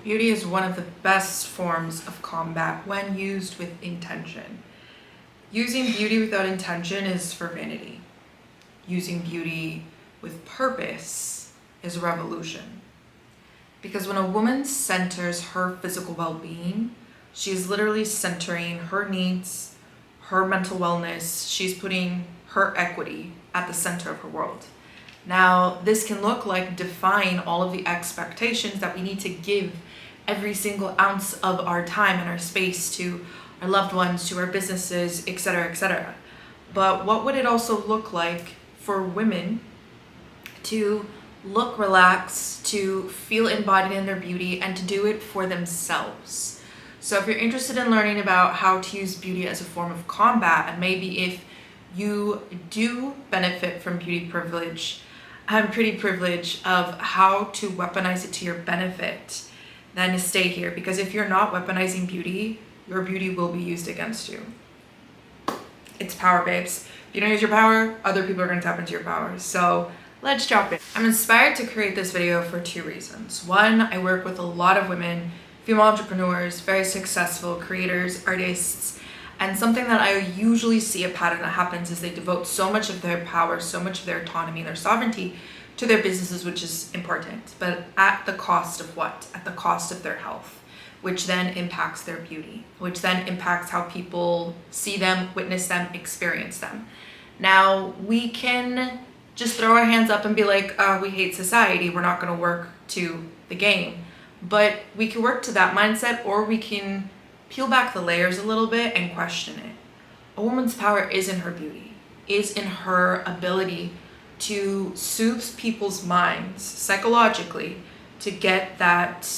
Beauty is one of the best forms of combat when used with intention. Using beauty without intention is for vanity. Using beauty with purpose is a revolution. Because when a woman centers her physical well-being, she is literally centering her needs, her mental wellness. She's putting her equity at the center of her world. Now, this can look like defying all of the expectations that we need to give every single ounce of our time and our space to our loved ones, to our businesses, etc., etc. But what would it also look like for women to look relaxed, to feel embodied in their beauty, and to do it for themselves? So if you're interested in learning about how to use beauty as a form of combat, and maybe if you do benefit from beauty privilege and pretty privilege of how to weaponize it to your benefit, then stay here, because if you're not weaponizing beauty, your beauty will be used against you. It's power, babes. If you don't use your power, other people are going to tap into your power. So let's jump in. I'm inspired to create this video for two reasons. One, I work with a lot of women, female entrepreneurs, very successful creators, artists, and something that I usually see a pattern that happens is they devote so much of their power, so much of their autonomy, their sovereignty to their businesses, which is important, but at the cost of what? At the cost of their health, which then impacts their beauty, which then impacts how people see them, witness them, experience them. Now, we can just throw our hands up and be like, we hate society, we're not gonna work to the game. But we can work to that mindset, or we can peel back the layers a little bit and question it. A woman's power is in her beauty, is in her ability to soothe people's minds psychologically, to get that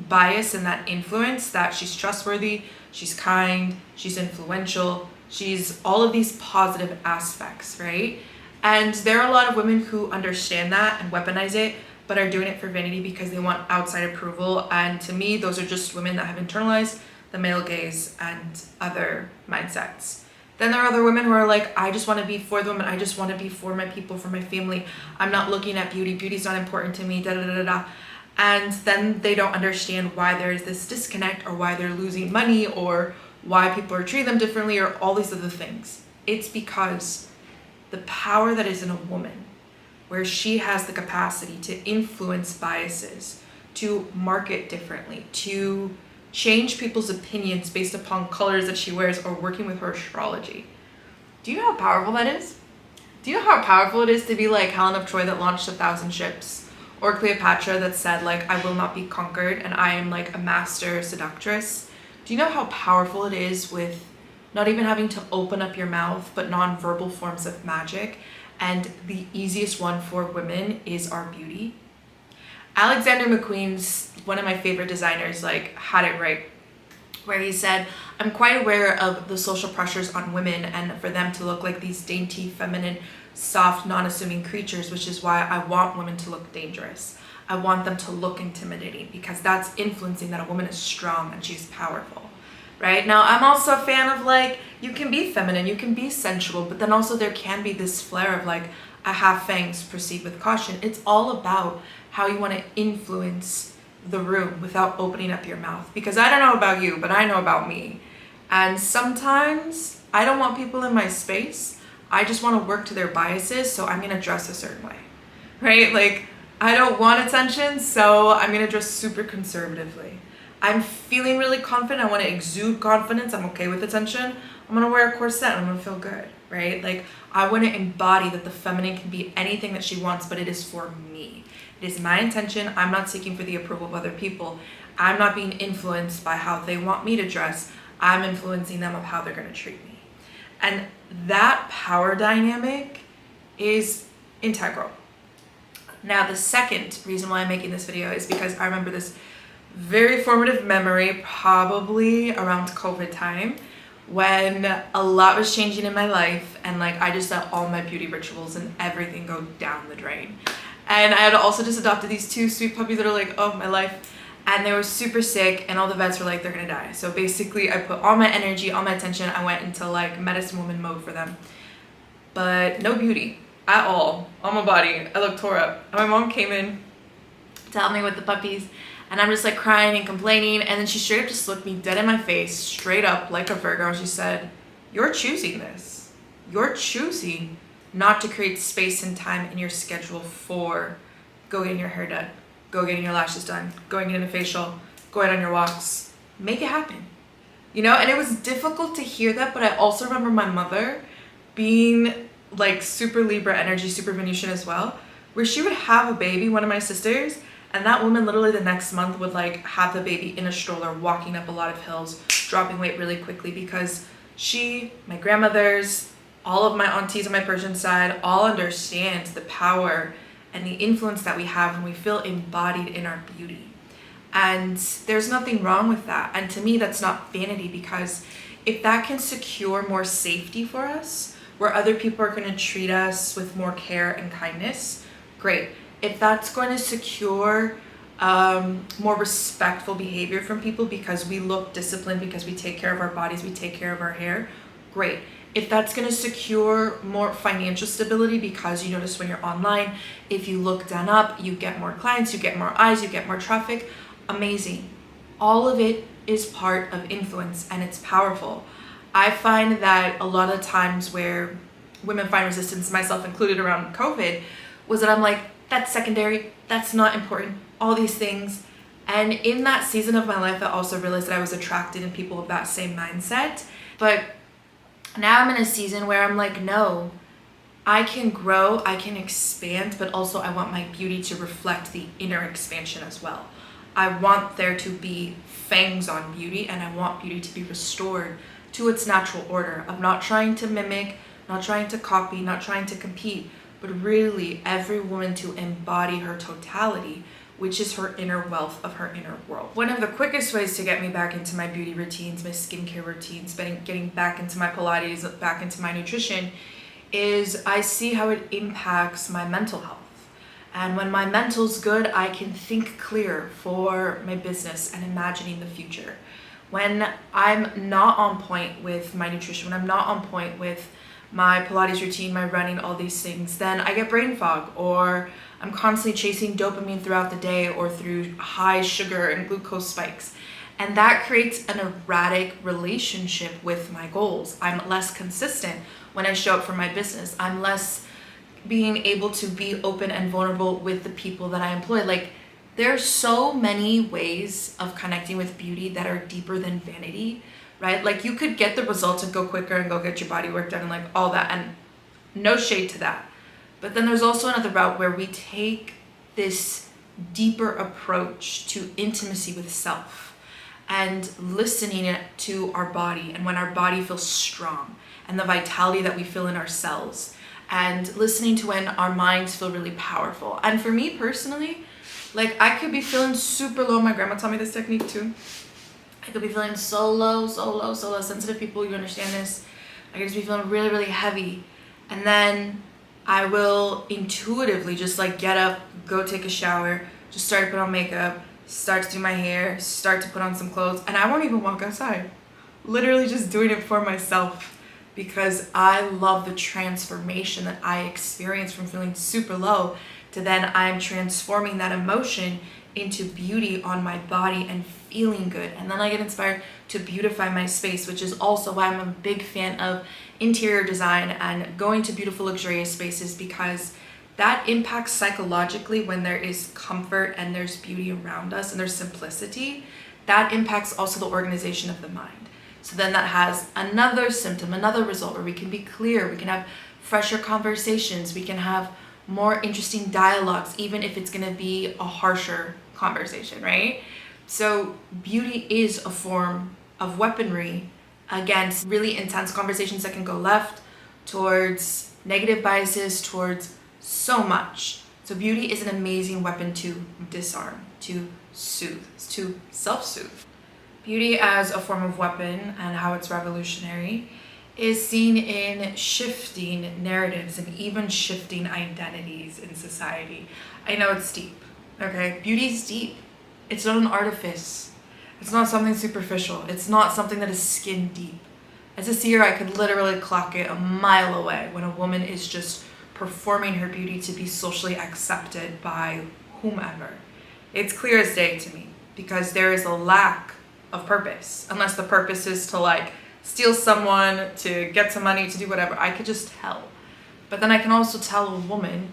bias and that influence that she's trustworthy, she's kind, she's influential, she's all of these positive aspects, right? And there are a lot of women who understand that and weaponize it, but are doing it for vanity because they want outside approval. And to me, those are just women that have internalized the male gaze and other mindsets. Then there are other women who are like, I just want to be for the women. I just want to be for my people, for my family. I'm not looking at beauty. Beauty's not important to me, da da da da da. And then they don't understand why there's this disconnect, or why they're losing money, or why people are treating them differently, or all these other things. It's because the power that is in a woman, where she has the capacity to influence biases, to market differently, to change people's opinions based upon colors that she wears, or working with her astrology. Do you know how powerful that is? Do you know how powerful it is to be like Helen of Troy that launched 1,000 ships, or Cleopatra that said like, I will not be conquered and I am like a master seductress? Do you know how powerful it is with not even having to open up your mouth, but non-verbal forms of magic? And the easiest one for women is our beauty. Alexander McQueen's, one of my favorite designers, like had it right, where he said, I'm quite aware of the social pressures on women and for them to look like these dainty, feminine, soft, non-assuming creatures, which is why I want women to look dangerous. I want them to look intimidating, because that's influencing that a woman is strong and she's powerful, right? Now, I'm also a fan of like, you can be feminine, you can be sensual, but then also there can be this flare of like, I have fangs, proceed with caution. It's all about how you want to influence the room without opening up your mouth. Because I don't know about you, but I know about me. And sometimes I don't want people in my space. I just want to work to their biases, so I'm going to dress a certain way, right? Like, I don't want attention, so I'm going to dress super conservatively. I'm feeling really confident. I want to exude confidence. I'm okay with attention. I'm going to wear a corset. I'm going to feel good, right? Like, I want to embody that the feminine can be anything that she wants, but it is for me. It is my intention. I'm not seeking for the approval of other people. I'm not being influenced by how they want me to dress. I'm influencing them of how they're going to treat me. And that power dynamic is integral. Now, the second reason why I'm making this video is because I remember this very formative memory, probably around COVID time, when a lot was changing in my life, and like I just let all my beauty rituals and everything go down the drain. And I had also just adopted these two sweet puppies that are like, oh, my life. And they were super sick, and all the vets were like, they're gonna die. So basically I put all my energy, all my attention, I went into like medicine woman mode for them. But no beauty at all on my body. I looked tore up. And my mom came in to help me with the puppies, And I'm just like crying and complaining. And then she straight up just looked me dead in my face, straight up like a Virgo. And she said, "You're choosing this. You're choosing not to create space and time in your schedule for go getting your hair done, go getting your lashes done, going getting a facial, going on your walks. Make it happen." You know, and it was difficult to hear that, but I also remember my mother being like super Libra energy, super Venusian as well, where she would have a baby, one of my sisters, and that woman literally the next month would like have the baby in a stroller, walking up a lot of hills, dropping weight really quickly, because she, my grandmothers, all of my aunties on my Persian side, all understand the power and the influence that we have when we feel embodied in our beauty. And there's nothing wrong with that. And to me, that's not vanity, because if that can secure more safety for us, where other people are going to treat us with more care and kindness, great. If that's going to secure more respectful behavior from people because we look disciplined, because we take care of our bodies, we take care of our hair, great. If that's going to secure more financial stability, because you notice when you're online, if you look done up, you get more clients, you get more eyes, you get more traffic, amazing. All of it is part of influence, and it's powerful. I find that a lot of times where women find resistance, myself included, around COVID, was that I'm like, that's secondary, that's not important, all these things. And in that season of my life, I also realized that I was attracted in people of that same mindset. But now I'm in a season where I'm like, no, I can grow, I can expand, but also I want my beauty to reflect the inner expansion as well. I want there to be fangs on beauty, and I want beauty to be restored to its natural order of not trying to mimic, not trying to copy, not trying to compete, but really every woman to embody her totality, which is her inner wealth of her inner world. One of the quickest ways to get me back into my beauty routines, my skincare routines, getting back into my Pilates, back into my nutrition, is I see how it impacts my mental health. And when my mental's good, I can think clear for my business and imagining the future. When I'm not on point with my nutrition, when I'm not on point with my Pilates routine, my running, all these things, then I get brain fog, or I'm constantly chasing dopamine throughout the day, or through high sugar and glucose spikes. And that creates an erratic relationship with my goals. I'm less consistent when I show up for my business. I'm less being able to be open and vulnerable with the people that I employ. Like, there's so many ways of connecting with beauty that are deeper than vanity, right? Like, you could get the results and go quicker and go get your body work done and like all that, and no shade to that. But then there's also another route where we take this deeper approach to intimacy with self and listening to our body, and when our body feels strong, and the vitality that we feel in our cells, and listening to when our minds feel really powerful. And for me personally, like, I could be feeling super low. My grandma taught me this technique too. I could be feeling so low. Sensitive people, you understand this. I could just be feeling really, really heavy. And then I will intuitively just like get up, go take a shower, just start to put on makeup, start to do my hair, start to put on some clothes, and I won't even walk outside. Literally just doing it for myself, because I love the transformation that I experience from feeling super low to then I'm transforming that emotion into beauty on my body and feeling good. And then I get inspired to beautify my space, which is also why I'm a big fan of interior design and going to beautiful, luxurious spaces, because that impacts psychologically when there is comfort and there's beauty around us and there's simplicity. That impacts also the organization of the mind. So then that has another symptom, another result where we can be clear, we can have fresher conversations, we can have more interesting dialogues, even if it's gonna be a harsher conversation, right? So beauty is a form of weaponry against really intense conversations that can go left, towards negative biases, towards so much. So beauty is an amazing weapon to disarm, to soothe, to self-soothe. Beauty as a form of weapon and how it's revolutionary is seen in shifting narratives and even shifting identities in society. I know it's deep, okay? Beauty is deep. It's not an artifice. It's not something superficial. It's not something that is skin deep. As a seer, I could literally clock it a mile away when a woman is just performing her beauty to be socially accepted by whomever. It's clear as day to me. because there is a lack of purpose. Unless the purpose is to like steal someone, to get some money, to do whatever. I could just tell. But then I can also tell a woman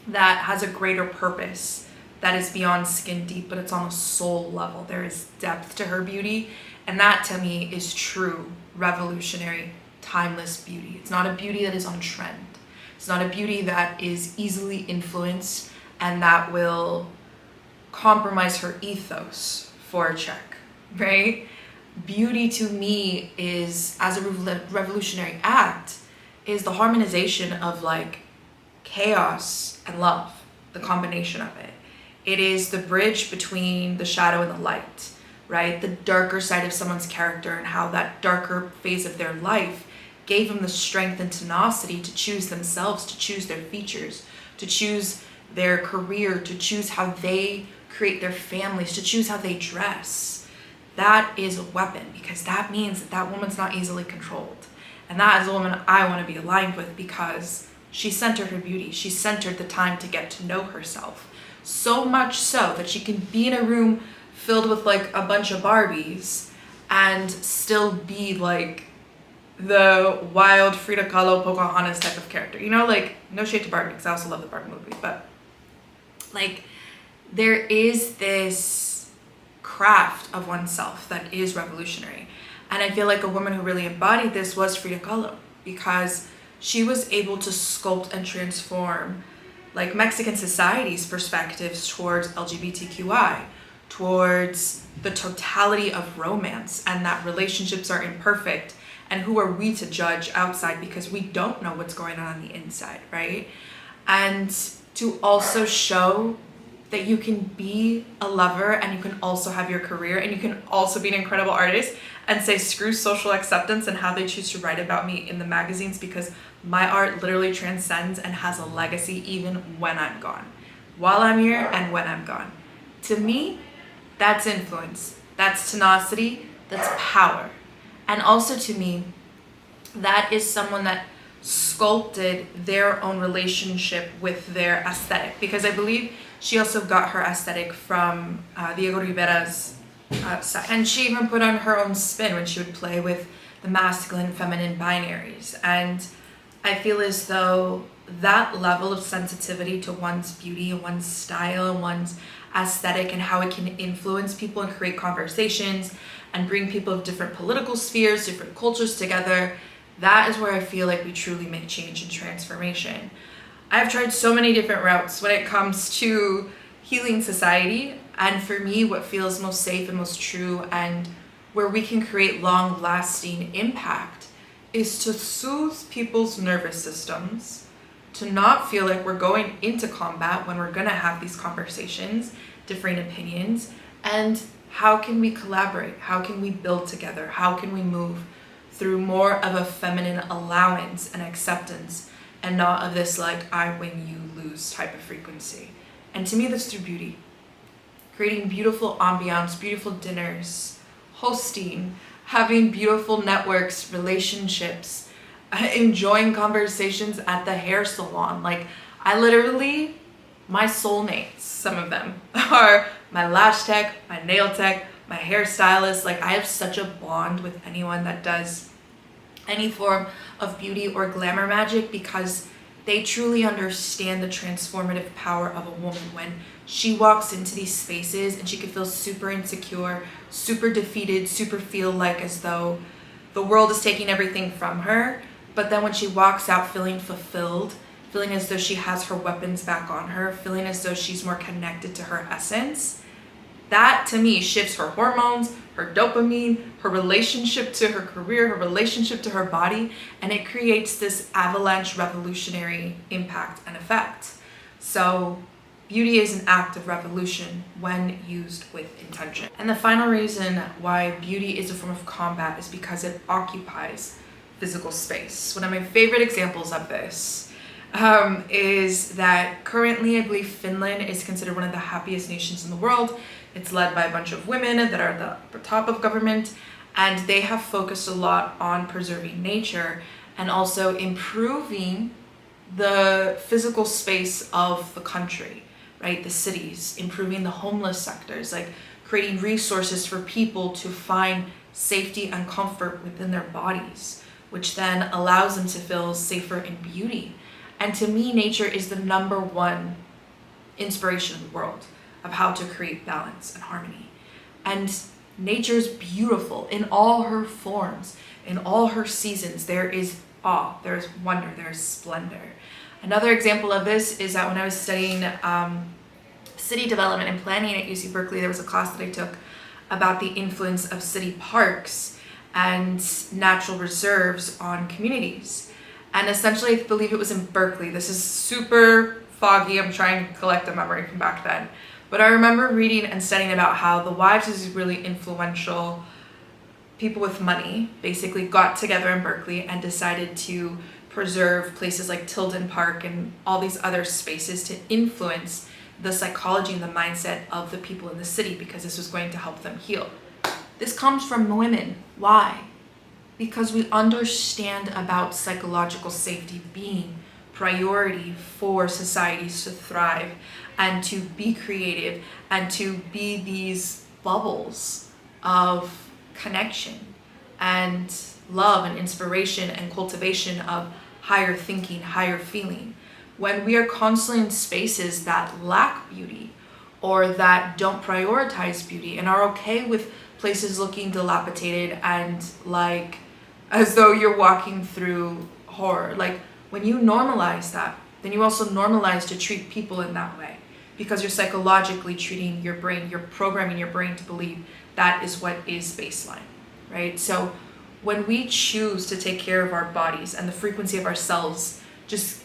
that has a greater purpose that is beyond skin deep, but it's on a soul level. There is depth to her beauty, and that to me is true, revolutionary, timeless beauty. It's not a beauty that is on trend. It's not a beauty that is easily influenced and that will compromise her ethos for a check, right? Beauty to me is, as a revolutionary act, is the harmonization of like chaos and love, the combination of it. It is the bridge between the shadow and the light, right? The darker side of someone's character and how that darker phase of their life gave them the strength and tenacity to choose themselves, to choose their features, to choose their career, to choose how they create their families, to choose how they dress. That is a weapon, because that means that that woman's not easily controlled. And that is a woman I want to be aligned with, because she centered her beauty. She centered the time to get to know herself. So much so that she can be in a room filled with like a bunch of Barbies and still be like the wild Frida Kahlo, Pocahontas type of character. You know, like, no shade to Barbie, because I also love the Barbie movie, but like, there is this craft of oneself that is revolutionary. And I feel like a woman who really embodied this was Frida Kahlo, because she was able to sculpt and transform like Mexican society's perspectives towards LGBTQI, towards the totality of romance, and that relationships are imperfect, and who are we to judge outside because we don't know what's going on the inside, right? And to also show that you can be a lover and you can also have your career and you can also be an incredible artist, and say screw social acceptance and how they choose to write about me in the magazines, because my art literally transcends and has a legacy even when I'm gone, while I'm here and when I'm gone. To me, that's influence, that's tenacity, that's power. And also to me, that is someone that sculpted their own relationship with their aesthetic, because I believe she also got her aesthetic from Diego Rivera's side. And she even put on her own spin when she would play with the masculine and feminine binaries. And I feel as though that level of sensitivity to one's beauty and one's style and one's aesthetic and how it can influence people and create conversations and bring people of different political spheres, different cultures together, that is where I feel like we truly make change and transformation. I've tried so many different routes when it comes to healing society, and for me, what feels most safe and most true and where we can create long-lasting impact is to soothe people's nervous systems, to not feel like we're going into combat when we're gonna have these conversations, differing opinions, and how can we collaborate? How can we build together? How can we move through more of a feminine allowance and acceptance, and not of this like I win, you lose type of frequency? And to me, that's through beauty. Creating beautiful ambiance, beautiful dinners, hosting, having beautiful networks, relationships, enjoying conversations at the hair salon. Like, I literally, my soulmates, some of them, are my lash tech, my nail tech, my hairstylist. Like, I have such a bond with anyone that does any form of beauty or glamour magic, because they truly understand the transformative power of a woman when she walks into these spaces and she can feel super insecure, super defeated, super feel like as though the world is taking everything from her. But then when she walks out feeling fulfilled, feeling as though she has her weapons back on her, feeling as though she's more connected to her essence, that to me shifts her hormones, her dopamine, her relationship to her career, her relationship to her body, and it creates this avalanche revolutionary impact and effect. So beauty is an act of revolution when used with intention. And the final reason why beauty is a form of combat is because it occupies physical space. One of my favorite examples of this is that currently I believe Finland is considered one of the happiest nations in the world. It's led by a bunch of women that are at the top of government, and they have focused a lot on preserving nature and also improving the physical space of the country, right? The cities, improving the homeless sectors, like creating resources for people to find safety and comfort within their bodies, which then allows them to feel safer in beauty. And to me, nature is the number one inspiration in the world of how to create balance and harmony. And nature's beautiful in all her forms, in all her seasons. There is awe, there is wonder, there is splendor. Another example of this is that when I was studying city development and planning at UC Berkeley, there was a class that I took about the influence of city parks and natural reserves on communities. And essentially, I believe it was in Berkeley. This is super foggy. I'm trying to collect a memory from back then. But I remember reading and studying about how the wives of these really influential people with money basically got together in Berkeley and decided to preserve places like Tilden Park and all these other spaces to influence the psychology and the mindset of the people in the city, because this was going to help them heal. This comes from women. Why? Because we understand about psychological safety being priority for societies to thrive and to be creative and to be these bubbles of connection and love and inspiration and cultivation of higher thinking, higher feeling. When we are constantly in spaces that lack beauty or that don't prioritize beauty and are okay with places looking dilapidated and like as though you're walking through horror, like when you normalize that, then you also normalize to treat people in that way, because you're psychologically treating your brain, you're programming your brain to believe that is what is baseline, right? So when we choose to take care of our bodies and the frequency of our cells just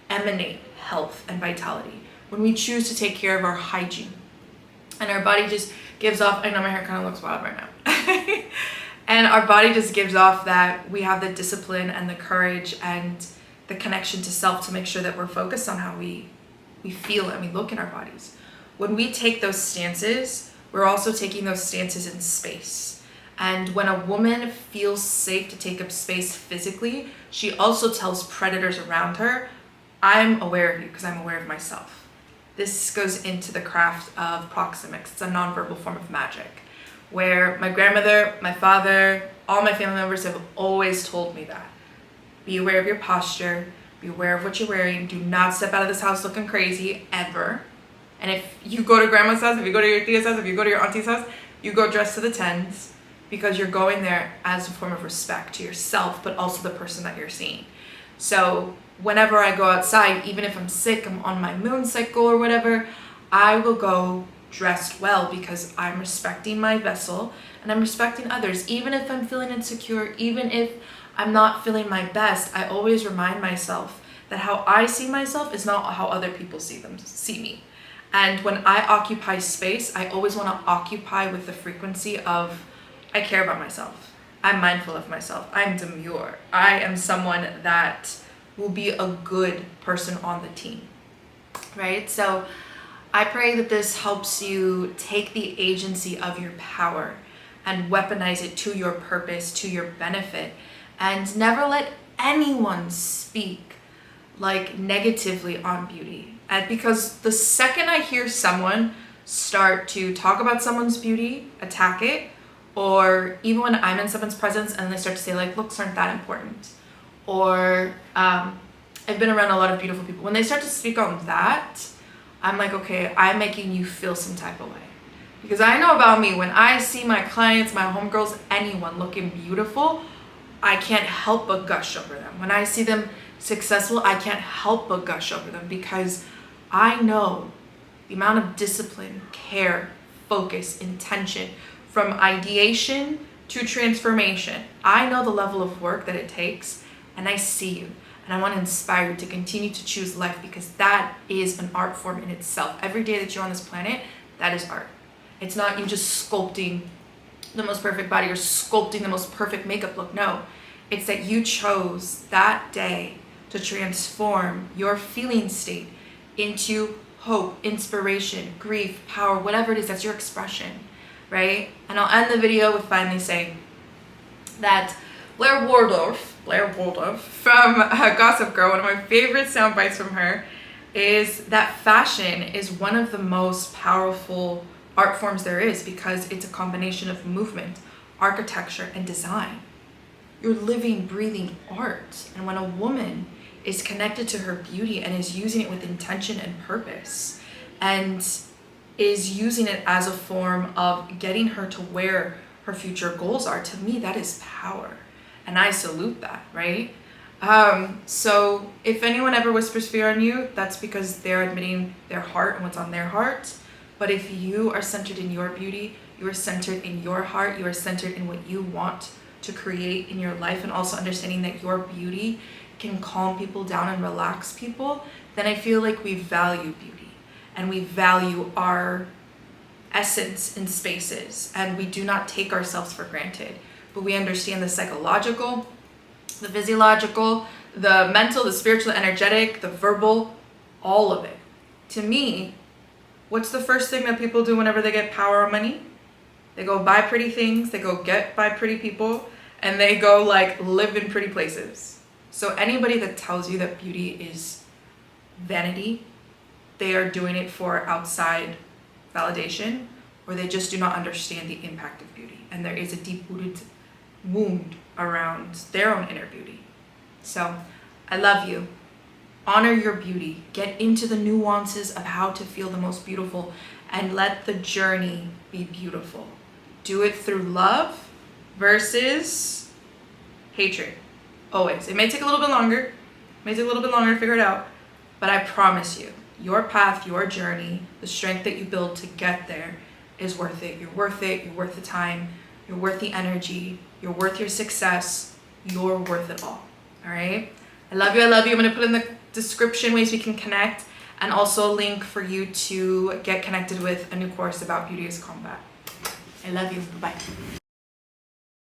emanate health and vitality, when we choose to take care of our hygiene and our body just gives off, I know my hair kind of looks wild right now, and our body just gives off that we have the discipline and the courage and the connection to self to make sure that we're focused on how we feel and we look in our bodies. When we take those stances, we're also taking those stances in space. And when a woman feels safe to take up space physically, she also tells predators around her, I'm aware of you because I'm aware of myself. This goes into the craft of proxemics. It's a nonverbal form of magic, where my grandmother, my father, all my family members have always told me that. Be aware of your posture, be aware of what you're wearing, do not step out of this house looking crazy, ever. And if you go to grandma's house, if you go to your tia's house, if you go to your auntie's house, you go dressed to the tens, because you're going there as a form of respect to yourself, but also the person that you're seeing. So whenever I go outside, even if I'm sick, I'm on my moon cycle or whatever, I will go dressed well because I'm respecting my vessel and I'm respecting others. Even if I'm feeling insecure, even if I'm not feeling my best, I always remind myself that how I see myself is not how other people see me. And when I occupy space, I always want to occupy with the frequency of I care about myself. I'm mindful of myself. I'm demure. I am someone that will be a good person on the team, right? So I pray that this helps you take the agency of your power and weaponize it to your purpose, to your benefit, and never let anyone speak like negatively on beauty. And because the second I hear someone start to talk about someone's beauty, attack it, or even when I'm in someone's presence and they start to say like, looks aren't that important, or I've been around a lot of beautiful people, when they start to speak on that, I'm like, okay, I'm making you feel some type of way. Because I know about me, when I see my clients, my homegirls, anyone looking beautiful, I can't help but gush over them. When I see them successful, I can't help but gush over them, because I know the amount of discipline, care, focus, intention, from ideation to transformation. I know the level of work that it takes, and I see you. And I want to inspire you to continue to choose life, because that is an art form in itself. Every day that you're on this planet, that is art. It's not you just sculpting the most perfect body or sculpting the most perfect makeup look. No, it's that you chose that day to transform your feeling state into hope, inspiration, grief, power, whatever it is, that's your expression, right? And I'll end the video with finally saying that Blair Waldorf from Gossip Girl, one of my favorite sound bites from her, is that fashion is one of the most powerful art forms there is, because it's a combination of movement, architecture, and design. You're living, breathing art. And when a woman is connected to her beauty and is using it with intention and purpose, and is using it as a form of getting her to where her future goals are, to me, that is power. And I salute that, right? So if anyone ever whispers fear on you, that's because they're admitting their heart and what's on their heart. But if you are centered in your beauty, you are centered in your heart, you are centered in what you want to create in your life, and also understanding that your beauty can calm people down and relax people, then I feel like we value beauty and we value our essence in spaces, and we do not take ourselves for granted, but we understand the psychological, the physiological, the mental, the spiritual, the energetic, the verbal, all of it. To me, what's the first thing that people do whenever they get power or money? They go buy pretty things, they go get by pretty people, and they go like live in pretty places. So anybody that tells you that beauty is vanity, they are doing it for outside validation, or they just do not understand the impact of beauty. And there is a deep-rooted wound around their own inner beauty. So I love you. Honor your beauty. Get into the nuances of how to feel the most beautiful, and let the journey be beautiful. Do it through love versus hatred. Always. It may take a little bit longer. To figure it out. But I promise you, your path, your journey, the strength that you build to get there is worth it. You're worth it. You're worth the time. You're worth the energy. You're worth your success. You're worth it all. All right? I love you. I love you. I'm going to put in the description ways we can connect, and also a link for you to get connected with a new course about beauty as combat. I love you. Bye.